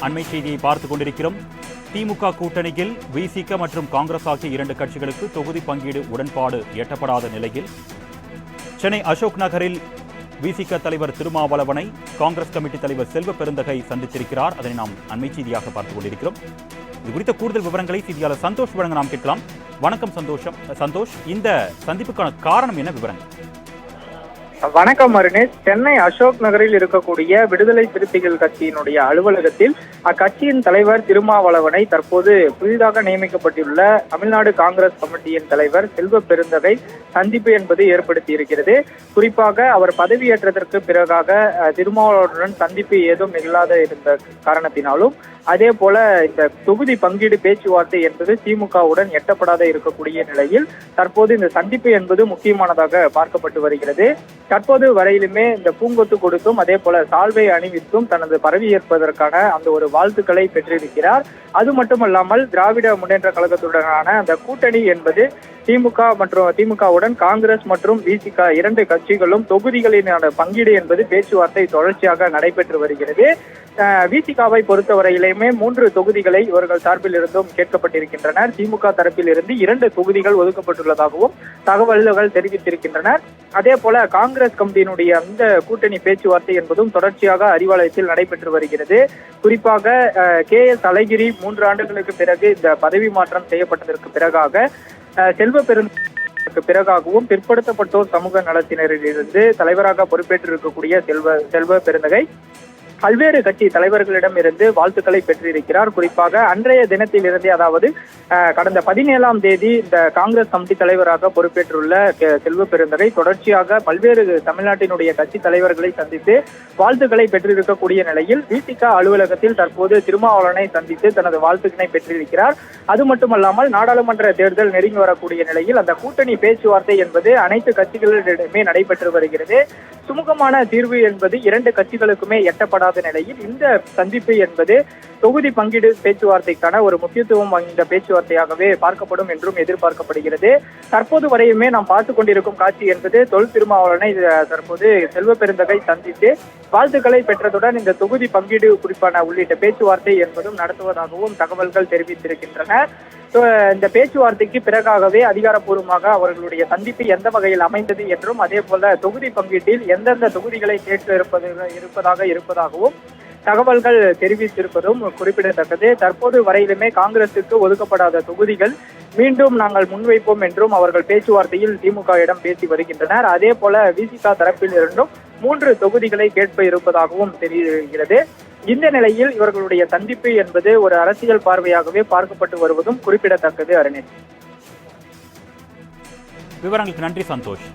அண்மை செய்தியை பார்த்துக் கொண்டிருக்கிறோம். திமுக கூட்டணியில் விசிக மற்றும் காங்கிரஸ் ஆகிய இரண்டு கட்சிகளுக்கு தொகுதி பங்கீடு உடன்பாடு எட்டப்படாத நிலையில் சென்னை அசோக் நகரில் விசிக தலைவர் திருமாவளவனை காங்கிரஸ் கமிட்டி தலைவர் செல்வ பெருந்தகை சந்தித்திருக்கிறார். அதனை நாம் அண்மை செய்தியாக பார்த்துக் கொண்டிருக்கிறோம். இது குறித்த கூடுதல் விவரங்களை செய்தியாளர் சந்தோஷ் வழங்க நாம் கேட்கலாம். வணக்கம் சந்தோஷ், இந்த சந்திப்புக்கான காரணம் என்ன? விவரங்கள். வணக்கம் அருணேஷ். சென்னை அசோக் நகரில் இருக்கக்கூடிய விடுதலை சிறுத்தைகள் கட்சியினுடைய அலுவலகத்தில் அக்கட்சியின் தலைவர் திருமாவளவனை தற்போது புதிதாக நியமிக்கப்பட்டுள்ள தமிழ்நாடு காங்கிரஸ் கமிட்டியின் தலைவர் செல்வ பெருந்தகை சந்திப்பு என்பது ஏற்படுத்தி இருக்கிறது. குறிப்பாக அவர் பதவியேற்றதற்கு பிறகாக திருமாவளவனுடன் சந்திப்பு ஏதும் இல்லாத இருந்த காரணத்தினாலும் அதே போல இந்த தொகுதி பங்கீடு பேச்சுவார்த்தை என்பது திமுகவுடன் எட்டப்படாத இருக்கக்கூடிய நிலையில் தற்போது இந்த சந்திப்பு என்பது முக்கியமானதாக பார்க்கப்பட்டு வருகிறது. தற்போது வரையிலுமே இந்த பூங்கொத்து கொடுத்தும் அதே போல சால்வை அணிவித்தும் தனது பதவியேற்பதற்கான அந்த ஒரு வாழ்த்துக்களை பெற்றிருக்கிறார். அது மட்டுமல்லாமல் திராவிட முன்னேற்ற கழகத்துடனான அந்த கூட்டணி என்பது திமுகவுடன் காங்கிரஸ் மற்றும் விசிக இரண்டு கட்சிகளும் தொகுதிகளின் பங்கீடு என்பது பேச்சுவார்த்தை தொடர்ச்சியாக நடைபெற்று வருகிறது. விசிகாவை பொறுத்தவரையிலுமே 3 தொகுதிகளை இவர்கள் சார்பில் இருந்தும் கேட்கப்பட்டிருக்கின்றனர். திமுக தரப்பில் இருந்து 2 தொகுதிகள் ஒதுக்கப்பட்டுள்ளதாகவும் தகவல்கள் தெரிவித்திருக்கின்றனர். அதே போல காங்கிரஸ் கமிட்டியினுடைய அந்த கூட்டணி பேச்சுவார்த்தை என்பதும் தொடர்ச்சியாக அறிவாலயத்தில் நடைபெற்று வருகிறது. குறிப்பாக KS அழகிரி 3 ஆண்டுகளுக்கு பிறகு இந்த பதவி மாற்றம் செய்யப்பட்டதற்கு பிறகாக செல்வ பெருந்தகைக்கு பிறகாகவும் பிற்படுத்தப்பட்டோர் சமூக நலத்தினரிலிருந்து தலைவராக பொறுப்பேற்றிருக்கக்கூடிய செல்வ பெருந்தகை பல்வேறு கட்சி தலைவர்களிடம் இருந்து வாழ்த்துக்களை பெற்றிருக்கிறார். குறிப்பாக அன்றைய தினத்திலிருந்தே, அதாவது கடந்த 17ஆம் தேதி இந்த காங்கிரஸ் கமிட்டி தலைவராக பொறுப்பேற்றுள்ள செல்வ பெருந்தகை தொடர்ச்சியாக பல்வேறு தமிழ்நாட்டினுடைய கட்சி தலைவர்களை சந்தித்து வாழ்த்துக்களை பெற்றிருக்கக்கூடிய நிலையில் விசிக அலுவலகத்தில் தற்போது திருமாவளவனை சந்தித்து தனது வாழ்த்துக்களை பெற்றிருக்கிறார். அது மட்டுமல்லாமல் நாடாளுமன்ற தேர்தல் நெருங்கி வரக்கூடிய நிலையில் அந்த கூட்டணி பேச்சுவார்த்தை என்பது அனைத்து கட்சிகளிடமே நடைபெற்று வருகிறது. சுமூகமான தீர்வு என்பது 2 கட்சிகளுக்குமே எட்டப்படாத நிலையில் இந்த சந்திப்பு என்பது தொகுதி பங்கீடு பேச்சுவார்த்தைக்கான ஒரு முக்கியத்துவம் வாய்ந்த பேச்சுவார்த்தையாகவே பார்க்கப்படும் என்றும் எதிர்பார்க்கப்படுகிறது. தற்போது வரையுமே நாம் பார்த்துக் கொண்டிருக்கும் காட்சி என்பது தொல் திருமாவளவனை தற்போது செல்வ பெருந்தகை சந்தித்து வாழ்த்துக்களை பெற்றதுடன் இந்த தொகுதி பங்கீடு குறிப்பான உள்ளிட்ட பேச்சுவார்த்தை என்பதும் நடத்துவதாகவும் தகவல்கள் தெரிவித்திருக்கின்றன. இந்த பேச்சுவார்த்தைக்கு பிறகாகவே அதிகாரப்பூர்வமாக அவர்களுடைய சந்திப்பு எந்த வகையில் அமைந்தது என்றும் அதே போல தொகுதி பங்கீட்டில் எந்தெந்த தொகுதிகளை கேட்க இருப்பதாகவும் தகவல்கள் தெரிவித்திருப்பதும் குறிப்பிடத்தக்கது. தற்போது வரையிலுமே காங்கிரசுக்கு ஒதுக்கப்படாத தொகுதிகள் மீண்டும் நாங்கள் முன்வைப்போம் என்றும் அவர்கள் பேச்சுவார்த்தையில் திமுகவிடம் பேசி வருகின்றனர். அதே போல விசிக தரப்பில் இருந்தும் 3 தொகுதிகளை கேட்ப இருப்பதாகவும் தெரிகிறது. இந்த நிலையில் இவர்களுடைய சந்திப்பு என்பது ஒரு அரசியல் பார்வையாகவே பார்க்கப்பட்டு வருவதும் குறிப்பிடத்தக்கது. அருணேஷ், விவரங்களுக்கு நன்றி சந்தோஷ்.